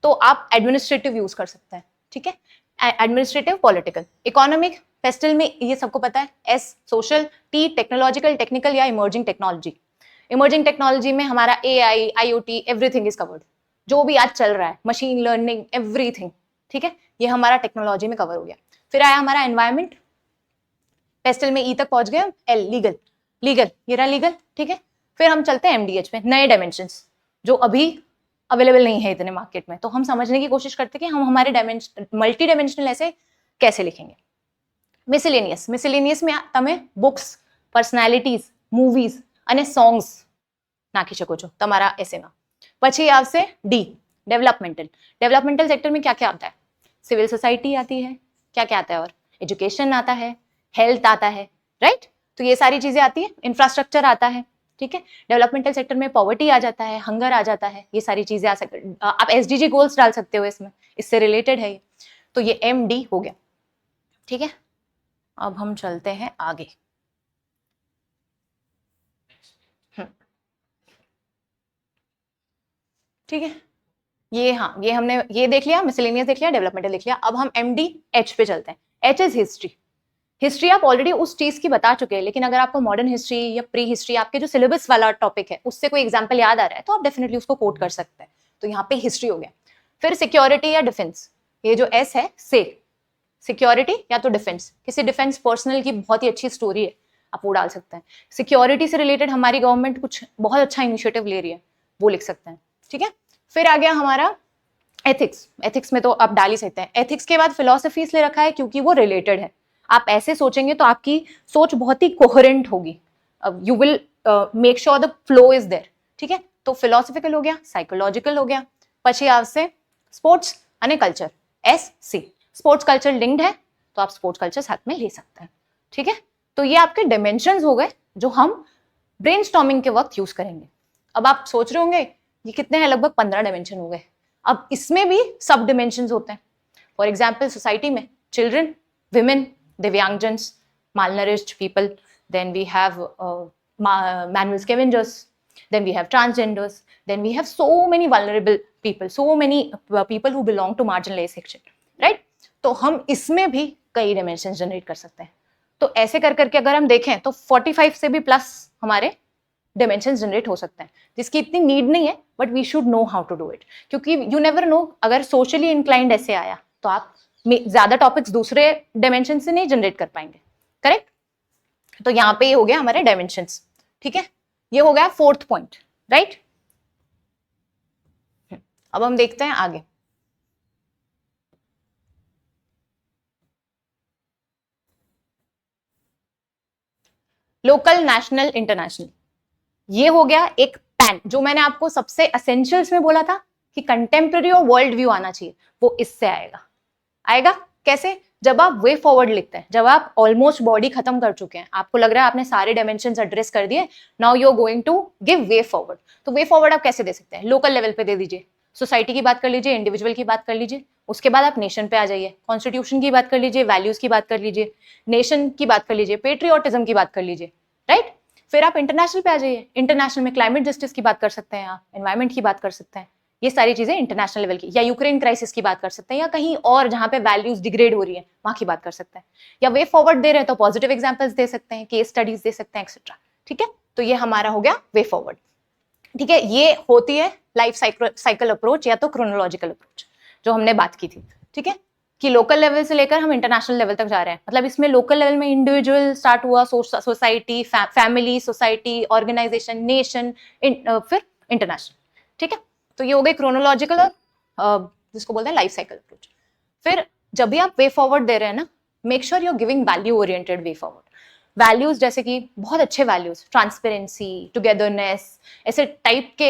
तो आप एडमिनिस्ट्रेटिव यूज कर सकते हैं, ठीक है। एडमिनिस्ट्रेटिव, पॉलिटिकल, इकोनॉमिक, पेस्टल में ये सबको पता है, S social, T technological, technical या इमर्जिंग टेक्नोलॉजी। इमर्जिंग टेक्नोलॉजी में हमारा AI, IoT, everything is covered, जो भी आज चल रहा है, मशीन लर्निंग, एवरीथिंग, ठीक है, ये हमारा टेक्नोलॉजी में कवर हो गया। फिर आया हमारा एनवायरमेंट, पेस्टल में E तक पहुंच गए, L लीगल, ये रहा लीगल, ठीक है। फिर हम चलते हैं MDH में, नए डायमेंशंस जो अभी अवेलेबल नहीं है इतने मार्केट में, तो हम समझने की कोशिश करते हैं कि हम हमारे मल्टी डायमेंशनल ऐसे कैसे लिखेंगे। મિસેલેનિયસ में તમે બુક્સ, પર્સનાલિટીઝ, મૂવીઝ અને સોંગ્સ નાખી શકો છો તમારા એસેમાં। પછી આવશે D डेवलपमेंटल सेक्टर में क्या क्या आता है, सिविल सोसाइटी आती है, क्या क्या आता है, और एजुकेशन आता है, हेल्थ आता है, राइट। तो ये सारी चीजें आती है, इंफ्रास्ट्रक्चर आता है, ठीक है। डेवलपमेंटल सेक्टर में पॉवर्टी आ जाता है, हंगर आ जाता है, ये सारी चीजें आ सकती, आप SDG गोल्स डाल सकते हो इसमें, इससे रिलेटेड है ये। तो ये MD हो गया, ठीक है। अब हम चलते हैं आगे। ठीक है, ये हाँ, ये हमने ये देख लिया, मिसलेनियस देख लिया, डेवलपमेंटल देख लिया। अब हम MDH पे चलते हैं। H इज हिस्ट्री आप ऑलरेडी उस चीज की बता चुके हैं, लेकिन अगर आपको मॉडर्न हिस्ट्री या प्री हिस्ट्री, आपके जो सिलेबस वाला टॉपिक है उससे कोई एग्जाम्पल याद आ रहा है तो आप डेफिनेटली उसको कोट कर सकते हैं। तो यहाँ पे हिस्ट्री हो गया। फिर सिक्योरिटी या डिफेंस, ये जो S है, सिक्योरिटी या तो डिफेंस, किसी डिफेंस पर्सनल की बहुत ही अच्छी स्टोरी है, आप वो डाल सकते हैं। सिक्योरिटी से रिलेटेड हमारी गवर्नमेंट कुछ बहुत अच्छा इनिशिएटिव ले रही है, वो लिख सकते हैं, ठीक है। फिर आ गया हमारा एथिक्स में तो आप डाल ही सकते हैं। एथिक्स के बाद फिलोसफी इसलिए रखा है क्योंकि वो रिलेटेड है। आप ऐसे सोचेंगे तो आपकी सोच बहुत ही कोहेरेंट होगी, you will make sure the flow is there, ठीक है। तो फिलोसफिकल हो गया, साइकोलॉजिकल हो गया, પછી આવશે स्पोर्ट्स અને culture, SC। Sports culture linked है तो आप स्पोर्ट्स कल्चर साथ में ले सकते हैं, ठीक है। तो ये आपके डायमेंशंस हो गए जो हम ब्रेनस्टॉर्मिंग के वक्त यूज करेंगे। अब आप सोच रहे होंगे ये कितने हैं, लगभग 15 डायमेंशन हो गए। अब इसमें भी सब डायमेंशंस होते हैं। फॉर एग्जाम्पल सोसाइटी में चिल्ड्रन, विमेन, दिव्यांगजन्स, malnourished people, then we have manual scavengers, then we have transgenders, then we have so many vulnerable people, so many people who belong to marginalized section, right? तो हम इसमें भी कई dimensions generate कर सकते हैं। तो ऐसे कर करके अगर हम देखें तो 45 से भी प्लस हमारे डायमेंशंस जनरेट हो सकते हैं, जिसकी इतनी नीड नहीं है, but we should know how to do it, क्योंकि यू नेवर नो, अगर सोशली इंक्लाइंड ऐसे आया तो आप ज्यादा टॉपिक्स दूसरे डायमेंशन से नहीं जनरेट कर पाएंगे, करेक्ट। तो यहाँ पे ये हो गया हमारे डायमेंशंस, ठीक है। ये हो गया 4th पॉइंट, राइट। अब हम देखते हैं आगे। लोकल, नेशनल, इंटरनेशनल, ये हो गया एक पैन। जो मैंने आपको सबसे एसेंशियल्स में बोला था कि कंटेम्प्रेरी और वर्ल्ड व्यू आना चाहिए, वो इससे आएगा कैसे, जब आप वे फॉरवर्ड लिखते हैं, जब आप ऑलमोस्ट बॉडी खत्म कर चुके हैं, आपको लग रहा है आपने सारे डायमेंशंस एड्रेस कर दिए, now you are going to give way forward. तो वे फॉरवर्ड आप कैसे दे सकते हैं, लोकल लेवल पे दे दीजिए, सोसाइटी की बात कर लीजिए, इंडिविजुअल की बात कर लीजिए, उसके बाद आप नेशन पे आ जाइए, कॉन्स्टिट्यूशन की बात कर लीजिए, वैल्यूज की बात कर लीजिए, नेशन की बात कर लीजिए, पेट्रियोटिज्म की बात कर लीजिए, राइट। फिर आप इंटरनेशनल पे आ जाइए, इंटरनेशनल में क्लाइमेट जस्टिस की बात कर सकते हैं, आप एनवायरमेंट की बात कर सकते हैं, ये सारी चीजें इंटरनेशनल लेवल की, या यूक्रेन क्राइसिस की बात कर सकते हैं, या कहीं और जहां पे वैल्यूज डिग्रेड हो रही है वहां की बात कर सकते हैं, या वे फॉरवर्ड दे रहे हैं तो पॉजिटिव एग्जांपल्स दे सकते हैं, केस स्टडीज दे सकते हैं, एक्सेट्रा, ठीक है। तो ये हमारा हो गया वे फॉरवर्ड, ठीक है। ये होती है लाइफ साइकिल अप्रोच या तो क्रोनोलॉजिकल अप्रोच जो हमने बात की थी, ठीक है, कि लोकल लेवल से लेकर हम इंटरनेशनल लेवल तक जा रहे हैं। मतलब इसमें लोकल लेवल में इंडिविजुअल स्टार्ट हुआ, society, family, society, organisation, nation, फिर इंटरनेशनल, ठीक है। तो ये हो गई क्रोनोलॉजिकल और जिसको बोलते हैं लाइफ साइकिल अप्रोच। फिर जब भी आप वे फॉरवर्ड दे रहे हैं ना, make sure you are giving value oriented way forward. Values जैसे कि बहुत अच्छे वैल्यूज, ट्रांसपेरेंसी, टुगेदरनेस, ऐसे टाइप के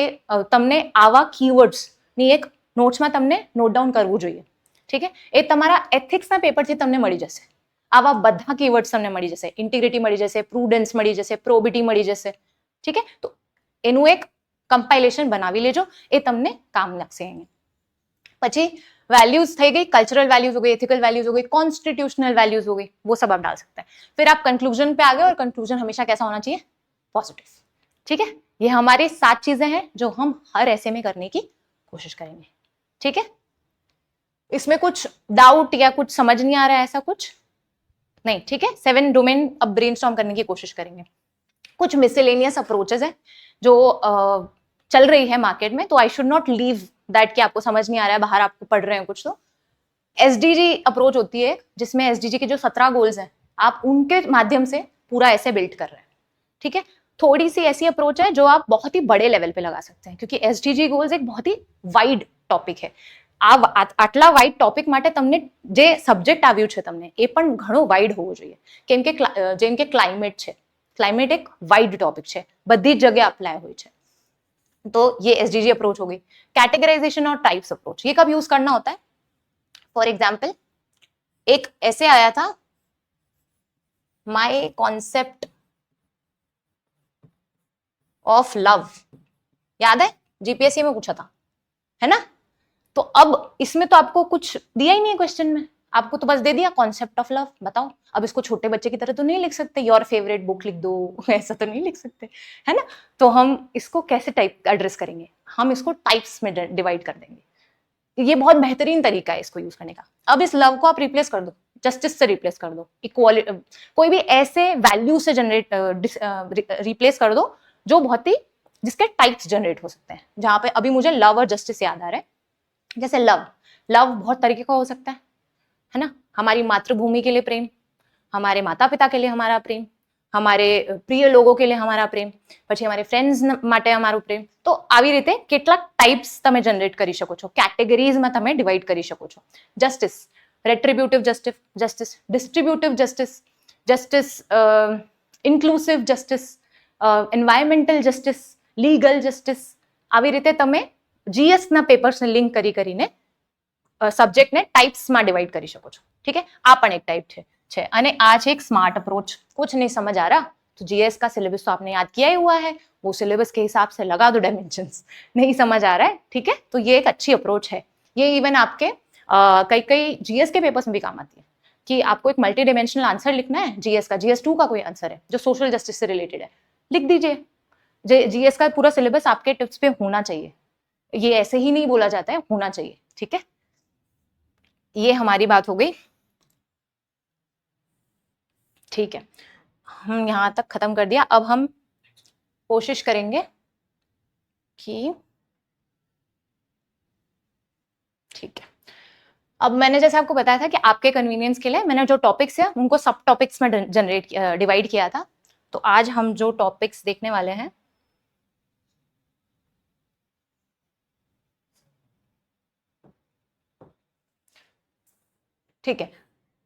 તમને આવા કીવર્ડ્સ ની એક નોટ્સમાં તમને નોટ ડાઉન કરવું જોઈએ. ઠીક છે, એ તમારા એથિક્સના પેપરથી તમને મળી જશે. આવા બધા કીવર્ડ્સ તમને મળી જશે. ઇન્ટિગ્રિટી મળી જશે, પ્રુડન્સ મળી જશે, પ્રોબિટી મળી જશે. ઠીક છે, તો એનું એક કમ્પાઇલેશન બનાવી લેજો, એ તમને કામ લાગશે. પછી वैल्यूज થઈ ગઈ, कल्चरल वैल्यूज हो गई, एथिकल वैल्यूज हो गई, कॉन्स्टिट्यूशनल वैल्यूज हो गई, वो सब आप डाल सकते हैं. फिर आप कंक्लूजन पे आ गए, और कंक्लूजन हमेशा कैसा होना चाहिए? पॉजिटिव. ठीक है, ये हमारी 7 चीजें हैं जो हम हर ऐसे में करने की कोशिश करेंगे. ठीक है, इसमें कुछ डाउट या कुछ समझ नहीं आ रहा है, ऐसा कुछ नहीं? ठीक है, 7 डोमेन अब ब्रेनस्टॉर्म करने की कोशिश करेंगे. कुछ मिसलेनियस अप्रोचेस है जो चल रही है मार्केट में, तो I should not leave that कि आपको समझ नहीं आ रहा है, बाहर आपको पढ़ रहे हैं कुछ. तो एसडीजी अप्रोच होती है जिसमें एसडीजी के जो 17 गोल्स हैं, आप उनके माध्यम से पूरा ऐसे बिल्ड कर रहे हैं. ठीक है, थोड़ी सी ऐसी अप्रोच है जो आप बहुत ही बड़े लेवल पे लगा सकते हैं, क्योंकि एसडीजी गोल्स एक बहुत ही वाइड टॉपिक है. આટલા વાઇડ ટોપિક માટે તમને જે સબ્જેક્ટ આવ્યું છે તમને એ પણ ઘણો વાઇડ હોવો જોઈએ. કેમ કે જેમ કે ક્લાઇમેટ છે, ક્લાइमेट एक वाइड टॉपिक है, बधी जगह अप्लाई हो. तो ये एसडीजी अप्रोच हो गई. कैटेगराइजेशन और टाइप्स अप्रोच, ये कब यूज करना होता है? फॉर एग्जाम्पल, एक ऐसे आया था, माय कॉन्सेप्ट ऑफ लव, याद है? जीपीएससी में पूछा था, है ना? तो अब इसमें तो आपको कुछ दिया ही नहीं है क्वेश्चन में, आपको तो बस दे दिया कॉन्सेप्ट ऑफ लव. बताओ, अब इसको छोटे बच्चे की तरह तो नहीं लिख सकते, योर फेवरेट बुक लिख दो, ऐसा तो नहीं लिख सकते, है ना? तो हम इसको कैसे टाइप एड्रेस करेंगे? हम इसको टाइप्स में डिवाइड कर देंगे. ये बहुत बेहतरीन तरीका है इसको यूज करने का. अब इस लव को आप रिप्लेस कर दो, जस्टिस से रिप्लेस कर दो, इक्वालिटी, कोई भी ऐसे वैल्यू से जनरेट रिप्लेस कर दो जो बहुत ही, जिसके टाइप्स जनरेट हो सकते हैं. जहां पे अभी मुझे लव और जस्टिस याद आ रहा है. जैसे लव बहुत तरीके का हो सकता है ना? हमारी मातृभूमि के लिए प्रेम, हमारे माता पिता के लिए हमारा प्रेम, हमारे प्रिय लोगों के लिए हमारा प्रेम, પછી हमारे फ्रेंड्स માટે અમારું પ્રેમ. તો આવી રીતે કેટલાક ટાઈપ્સ તમે જનરેટ કરી શકો છો, કેટેગરીઝમાં તમે ડિવાઈડ કરી શકો છો. Justice, retributive justice, distributive justice, inclusive justice, environmental justice, legal justice. આવી રીતે તમે જીએસના પેપર્સને લિંક કરીને સબ્જેક્ટને टाइप्सમાં डिवाइड કરી શકો છો. ठीक है, આ પણ એક टाइप છે. અને આ છે એક स्मार्ट अप्रोच. कुछ नहीं समझ आ रहा तो जीएस का सिलेबस तो आपने याद किया ही हुआ है, वो सिलेबस के हिसाब से लगा दो डायमेंशंस. नहीं समझ आ रहा है, ठीक है, तो ये एक अच्छी अप्रोच है. ये इवन आपके कई जीएस के पेपर्स में भी काम आती है कि आपको एक मल्टी डायमेंशनल आंसर लिखना है जीएस का, जीएस 2 का कोई आंसर है जो सोशल जस्टिस से रिलेटेड है, लिख दीजिए. जीएस का पूरा सिलेबस आपके टिप्स पे होना चाहिए, ये ऐसे ही नहीं बोला जाता है, होना चाहिए. ठीक है, ये हमारी बात हो गई. ठीक है, हम यहां तक खत्म कर दिया. अब हम कोशिश करेंगे कि, ठीक है, अब मैंने जैसे आपको बताया था कि आपके कन्वीनियंस के लिए मैंने जो टॉपिक्स है उनको सब टॉपिक्स में डिवाइड किया था. तो आज हम जो टॉपिक्स देखने वाले हैं, ठीक है,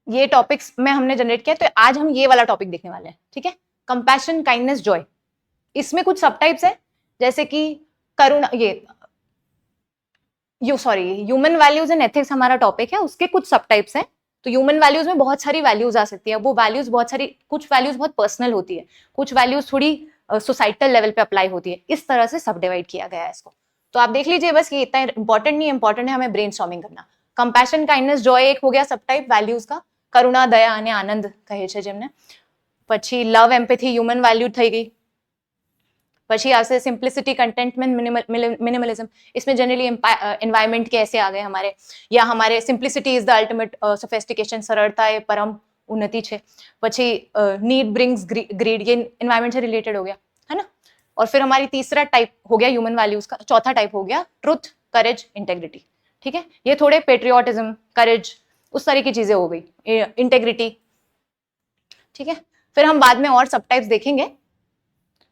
ये टॉपिक्स में हमने जनरेट किया. तो आज हम ये वाला टॉपिक देखने वाले हैं. ठीक है, कंपैशन, काइंडनेस, जॉय. इसमें कुछ सब टाइप्स है, जैसे कि करुणा, ह्यूमन वैल्यूज एंड एथिक्स हमारा टॉपिक है, उसके कुछ सब टाइप्स हैं. तो ह्यूमन वैल्यूज में बहुत सारी वैल्यूज आ सकती है. वो वैल्यूज बहुत सारी, कुछ वैल्यूज बहुत पर्सनल होती है, कुछ वैल्यूज थोड़ी सोसाइटल लेवल पे अप्लाई होती है. इस तरह से सब डिवाइड किया गया है इसको. तो आप देख लीजिए बस, ये इतना इंपॉर्टेंट नहीं, इंपॉर्टेंट है हमें ब्रेनस्टॉर्मिंग करना. कंपैशन, काइंडनेस, जॉय एक हो गया सब टाइप वैल्यूज का. करुणा, दया અને આનંદ કહે છે જેમને. પછી લવ, એમ્પેથી, હ્યુમન વેલ્યુ થઈ ગઈ. પછી આવશે સિમ્प्लिसिटी, कंटेंटमेंट, मिनिमलिज्म. इसमें जनरली एनवायरमेंट के ऐसे आ गए हमारे, या हमारे simplicity is the ultimate sophistication, सरलता ए परम उन्नति છે. પછી नीड ब्रिंग्स ग्रीड, ये एनवायरमेंट से रिलेटेड हो गया, है ना? और फिर हमारी तीसरा टाइप हो गया ह्यूमन वैल्यूज का. चौथा टाइप हो गया ट्रुथ, करेज, इंटेग्रिटी. ठीक है, ये थोड़े पेट्रियोटिज्म, करेज, उस तरह की चीजें हो गई, इंटेग्रिटी. ठीक है, फिर हम बाद में और सब टाइप्स देखेंगे,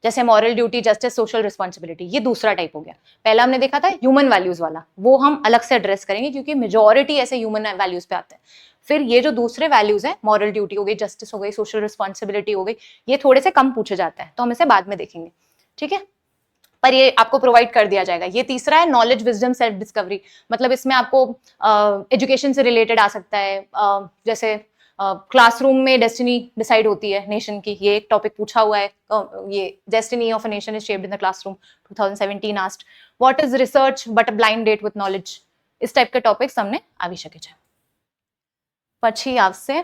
जैसे moral duty, justice, social responsibility. ये दूसरा टाइप हो गया. पहला हमने देखा था ह्यूमन वैल्यूज वाला, वो हम अलग से एड्रेस करेंगे क्योंकि मेजॉरिटी ऐसे ह्यूमन वैल्यूज पे आते हैं. फिर ये जो दूसरे वैल्यूज हैं, मॉरल ड्यूटी हो गई, जस्टिस हो गई, सोशल रिस्पॉन्सिबिलिटी हो गई, ये थोड़े से कम पूछे जाते हैं, तो हम इसे बाद में देखेंगे, ठीक है, पर ये आपको प्रोवाइड कर दिया जाएगा। ये तीसरा है नॉलेज, विजडम, सेल्फ डिस्कवरी, मतलब इसमें आपको एजुकेशन से रिलेटेड आ सकता है, जैसे क्लासरूम में डेस्टिनी डिसाइड होती है नेशन की, ये एक टॉपिक पूछा हुआ है, ये destiny of a nation is shaped in the classroom 2017 asked what is research but a blind date with knowledge, इस टाइप के टॉपिक्स हमने આવી શકે છે। પછી આવશે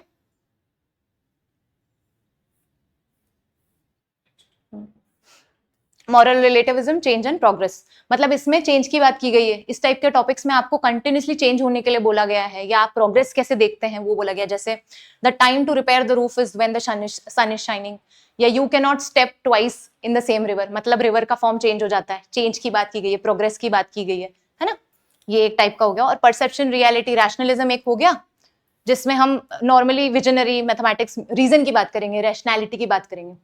moral relativism, change and progress, मतलब इसमें चेंज की बात की गई है। इस टाइप के टॉपिक्स में आपको कंटिन्यूसली चेंज होने के लिए बोला गया है, या आप प्रोग्रेस कैसे देखते हैं वो बोला गया, जैसे the time to repair the roof is when the sun is shining, या you can not step twice in the same river, मतलब रिवर का फॉर्म चेंज हो जाता है, चेंज की बात की गई है, प्रोग्रेस की बात की गई है ना, ये एक टाइप का हो गया। और परसेप्शन, रियलिटी, रैशनलिज्म एक हो गया, जिसमें हम नॉर्मली विजनरी, मैथमेटिक्स, रीजन की बात करेंगे, रैशनैलिटी की बात करेंगे,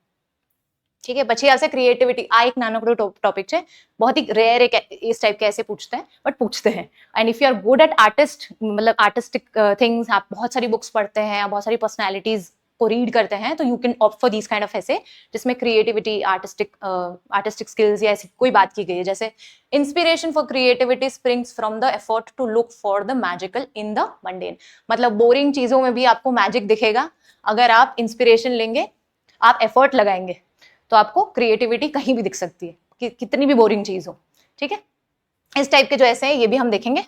ठीक है। પછી આવશે ક્રિએટિવિટી, આ એક નાનકડો ટોપિક છે, बहुत ही रेयर एक इस टाइप के ऐसे पूछते हैं, बट पूछते हैं। And if you are good at artist, मतलब आर्टिस्टिक थिंग्स, आप बहुत सारी बुक्स पढ़ते हैं, बहुत सारी पर्सनैलिटीज को रीड करते हैं, तो you can opt for these kind of ऐसे, जिसमें क्रिएटिविटी, आर्टिस्टिक स्किल्स या ऐसी कोई बात की गई है। जैसे inspiration for creativity springs from the effort to look for the magical in the mundane, मतलब बोरिंग चीजों में भी आपको मैजिक दिखेगा, अगर आप इंस्पिरेशन लेंगे, आप एफर्ट लगाएंगे, तो आपको क्रिएटिविटी कहीं भी दिख सकती है, कि कितनी भी बोरिंग चीज हो, ठीक है। इस टाइप के जो ऐसे हैं, ये भी हम देखेंगे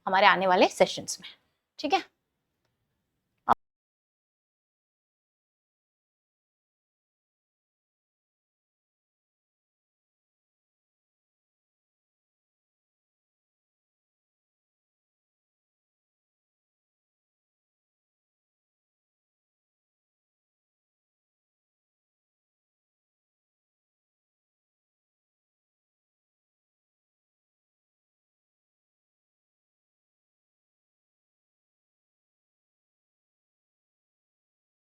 हमारे आने वाले सेशंस में, ठीक है।